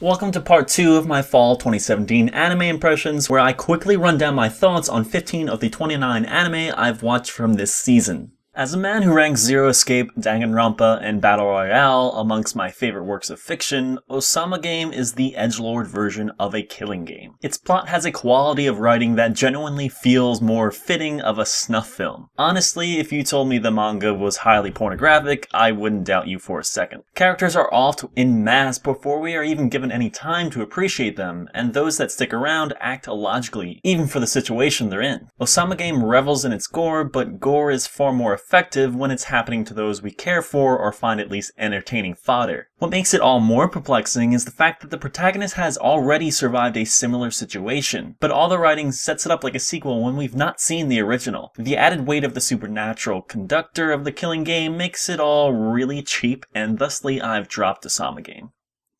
Welcome to part 2 of my fall 2017 anime impressions, where I quickly run down my thoughts on 15 of the 29 anime I've watched from this season. As a man who ranks Zero Escape, Danganronpa, and Battle Royale amongst my favorite works of fiction, Osama Game is the edgelord version of a killing game. Its plot has a quality of writing that genuinely feels more fitting of a snuff film. Honestly, if you told me the manga was highly pornographic, I wouldn't doubt you for a second. Characters are offed en masse before we are even given any time to appreciate them, and those that stick around act illogically, even for the situation they're in. Osama Game revels in its gore, but gore is far more effective when it's happening to those we care for or find at least entertaining fodder. What makes it all more perplexing is the fact that the protagonist has already survived a similar situation, but all the writing sets it up like a sequel when we've not seen the original. The added weight of the supernatural conductor of the killing game makes it all really cheap, and thusly I've dropped Osama Game.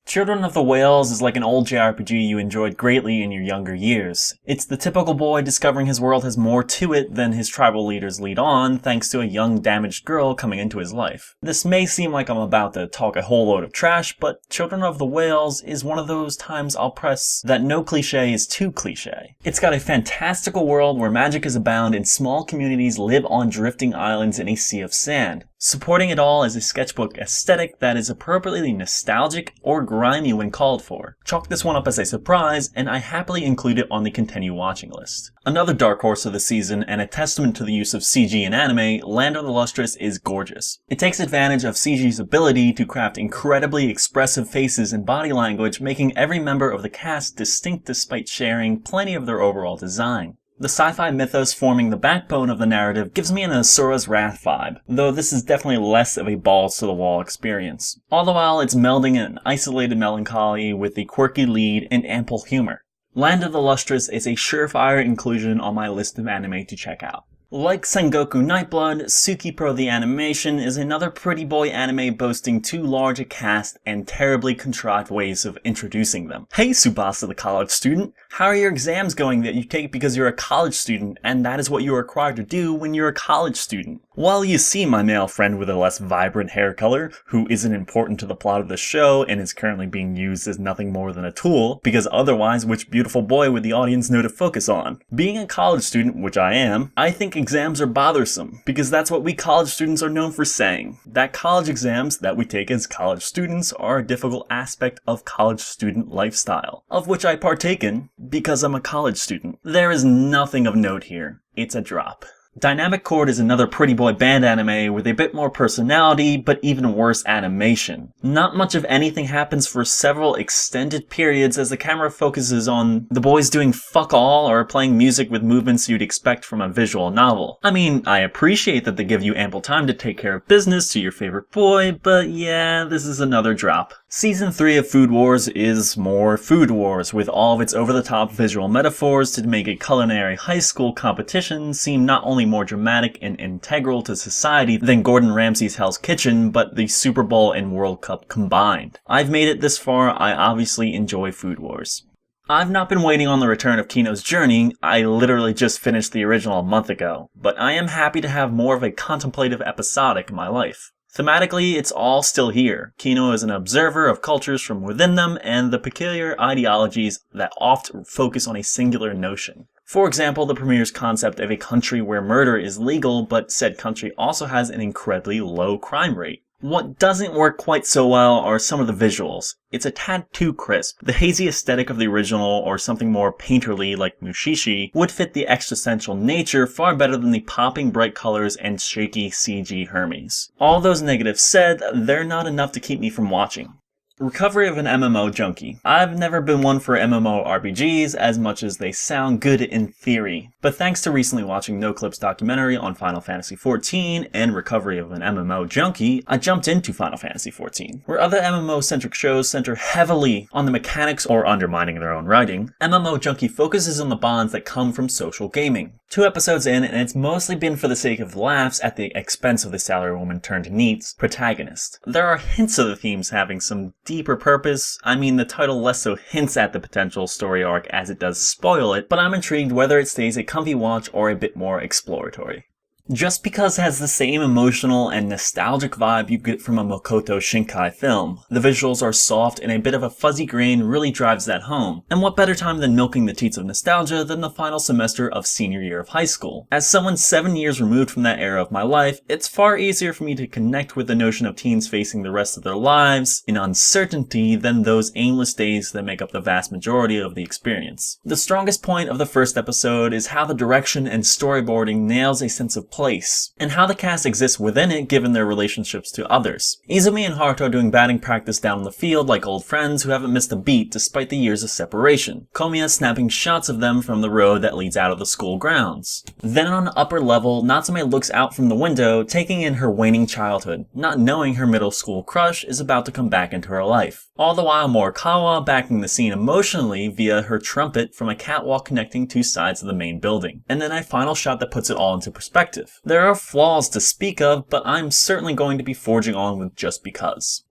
Children of the Whales is like an old JRPG you enjoyed greatly in your younger years. It's the typical boy discovering his world has more to it than his tribal leaders lead on, thanks to a young damaged girl coming into his life. This may seem like I'm about to talk a whole load of trash, but Children of the Whales is one of those times I'll press that no cliche is too cliche. It's got a fantastical world where magic is abound and small communities live on drifting islands in a sea of sand. Supporting it all is a sketchbook aesthetic that is appropriately nostalgic or grimy when called for. Chalk this one up as a surprise, and I happily include it on the continue watching list. Another dark horse of the season, and a testament to the use of CG in anime, Land of the Lustrous is gorgeous. It takes advantage of CG's ability to craft incredibly expressive faces and body language, making every member of the cast distinct despite sharing plenty of their overall design. The sci-fi mythos forming the backbone of the narrative gives me an Asura's Wrath vibe, though this is definitely less of a balls-to-the-wall experience. All the while it's melding an isolated melancholy with the quirky lead and ample humor. Land of the Lustrous is a surefire inclusion on my list of anime to check out. Like Sengoku Nightblood, Tsukipro the Animation is another pretty boy anime boasting too large a cast and terribly contrived ways of introducing them. Hey Tsubasa the college student, how are your exams going that you take because you're a college student and that is what you are required to do when you're a college student? Well, you see my male friend with a less vibrant hair color, who isn't important to the plot of the show and is currently being used as nothing more than a tool, because otherwise which beautiful boy would the audience know to focus on? Being a college student, which I am, I think exams are bothersome, because that's what we college students are known for saying. That college exams that we take as college students are a difficult aspect of college student lifestyle, of which I partake in because I'm a college student. There is nothing of note here. It's a drop. Dynamic Chord is another pretty boy band anime with a bit more personality, but even worse animation. Not much of anything happens for several extended periods as the camera focuses on the boys doing fuck all or playing music with movements you'd expect from a visual novel. I mean, I appreciate that they give you ample time to take care of business to your favorite boy, but yeah, this is another drop. Season 3 of Food Wars is more Food Wars, with all of its over-the-top visual metaphors to make a culinary high school competition seem not only more dramatic and integral to society than Gordon Ramsay's Hell's Kitchen, but the Super Bowl and World Cup combined. I've made it this far, I obviously enjoy Food Wars. I've not been waiting on the return of Kino's Journey, I literally just finished the original a month ago, but I am happy to have more of a contemplative episodic in my life. Thematically, it's all still here. Kino is an observer of cultures from within them and the peculiar ideologies that oft focus on a singular notion. For example, the premiere's concept of a country where murder is legal, but said country also has an incredibly low crime rate. What doesn't work quite so well are some of the visuals. It's a tad too crisp. The hazy aesthetic of the original, or something more painterly like Mushishi, would fit the existential nature far better than the popping bright colors and shaky CG Hermes. All those negatives said, they're not enough to keep me from watching. Recovery of an MMO junkie. I've never been one for MMORPGs as much as they sound good in theory, but thanks to recently watching NoClip's documentary on Final Fantasy XIV and Recovery of an MMO junkie, I jumped into Final Fantasy XIV. Where other MMO-centric shows center heavily on the mechanics or undermining their own writing, MMO Junkie focuses on the bonds that come from social gaming. 2 episodes in, and it's mostly been for the sake of laughs at the expense of the salarywoman-turned-NEET's protagonist. There are hints of the themes having some deeper purpose. I mean, the title less so hints at the potential story arc as it does spoil it, but I'm intrigued whether it stays a comfy watch or a bit more exploratory. Just Because has the same emotional and nostalgic vibe you get from a Makoto Shinkai film. The visuals are soft and a bit of a fuzzy grain really drives that home. And what better time than milking the teats of nostalgia than the final semester of senior year of high school? As someone 7 years removed from that era of my life, it's far easier for me to connect with the notion of teens facing the rest of their lives in uncertainty than those aimless days that make up the vast majority of the experience. The strongest point of the first episode is how the direction and storyboarding nails a sense of place, and how the cast exists within it given their relationships to others. Izumi and Haruto doing batting practice down on the field like old friends who haven't missed a beat despite the years of separation. Komiya snapping shots of them from the road that leads out of the school grounds. Then on an upper level, Natsume looks out from the window, taking in her waning childhood, not knowing her middle school crush is about to come back into her life. All the while Morikawa backing the scene emotionally via her trumpet from a catwalk connecting two sides of the main building. And then a final shot that puts it all into perspective. There are flaws to speak of, but I'm certainly going to be forging on with Just Because.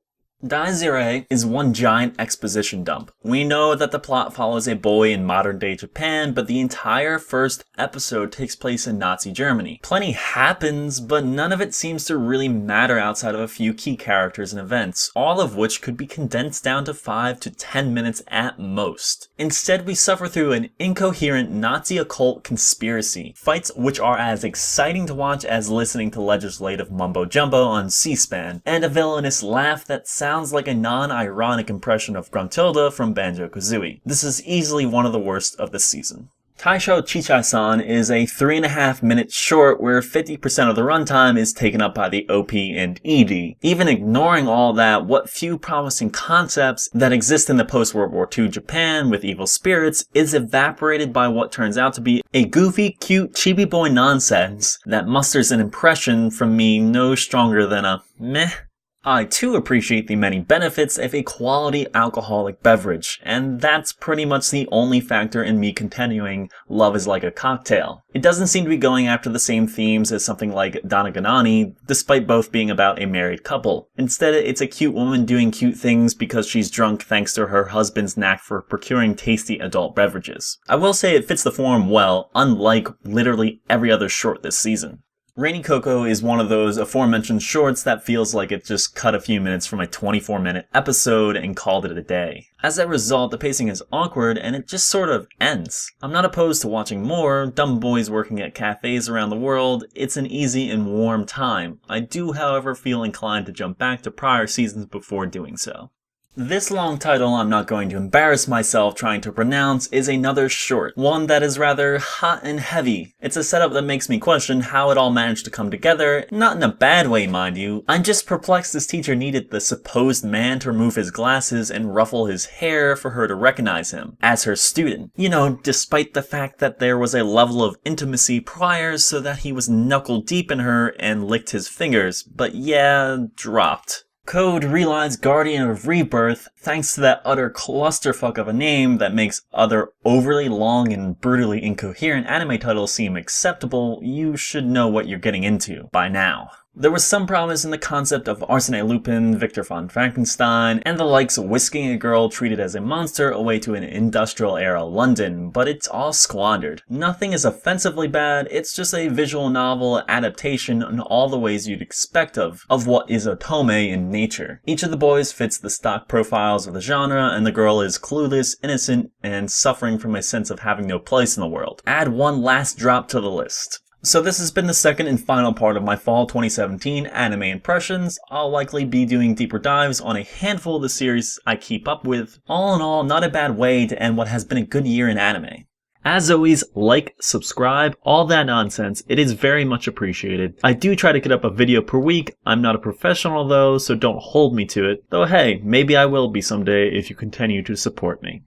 Daizere is one giant exposition dump. We know that the plot follows a boy in modern day Japan, but the entire first episode takes place in Nazi Germany. Plenty happens, but none of it seems to really matter outside of a few key characters and events, all of which could be condensed down to 5 to 10 minutes at most. Instead, we suffer through an incoherent Nazi occult conspiracy, fights which are as exciting to watch as listening to legislative mumbo-jumbo on C-SPAN, and a villainous laugh that sounds like a non-ironic impression of Gruntilda from Banjo-Kazooie. This is easily one of the worst of the season. Taisho Chicchai-san is a 3.5-minute short where 50% of the runtime is taken up by the OP and ED. Even ignoring all that, what few promising concepts that exist in the post-World War II Japan with evil spirits is evaporated by what turns out to be a goofy, cute, chibi boy nonsense that musters an impression from me no stronger than a meh. I too appreciate the many benefits of a quality alcoholic beverage, and that's pretty much the only factor in me continuing Love is Like a Cocktail. It doesn't seem to be going after the same themes as something like Danaganani, despite both being about a married couple. Instead, it's a cute woman doing cute things because she's drunk thanks to her husband's knack for procuring tasty adult beverages. I will say it fits the form well, unlike literally every other short this season. Rainy Coco is one of those aforementioned shorts that feels like it just cut a few minutes from a 24-minute episode and called it a day. As a result, the pacing is awkward and it just sort of ends. I'm not opposed to watching more, dumb boys working at cafes around the world, it's an easy and warm time. I do, however, feel inclined to jump back to prior seasons before doing so. This long title I'm not going to embarrass myself trying to pronounce is another short, one that is rather hot and heavy. It's a setup that makes me question how it all managed to come together, not in a bad way mind you. I'm just perplexed this teacher needed the supposed man to remove his glasses and ruffle his hair for her to recognize him as her student. You know, despite the fact that there was a level of intimacy prior so that he was knuckle deep in her and licked his fingers, but yeah, dropped. Code Realize Guardian of Rebirth, thanks to that utter clusterfuck of a name that makes other overly long and brutally incoherent anime titles seem acceptable, you should know what you're getting into by now. There was some promise in the concept of Arsène Lupin, Victor von Frankenstein, and the likes whisking a girl treated as a monster away to an industrial-era London, but it's all squandered. Nothing is offensively bad, it's just a visual novel adaptation in all the ways you'd expect of what is otome in nature. Each of the boys fits the stock profiles of the genre, and the girl is clueless, innocent, and suffering from a sense of having no place in the world. Add one last drop to the list. So this has been the second and final part of my fall 2017 anime impressions. I'll likely be doing deeper dives on a handful of the series I keep up with. All in all, not a bad way to end what has been a good year in anime. As always, like, subscribe, all that nonsense. It is very much appreciated. I do try to get up a video per week. I'm not a professional though, so don't hold me to it. Though hey, maybe I will be someday if you continue to support me.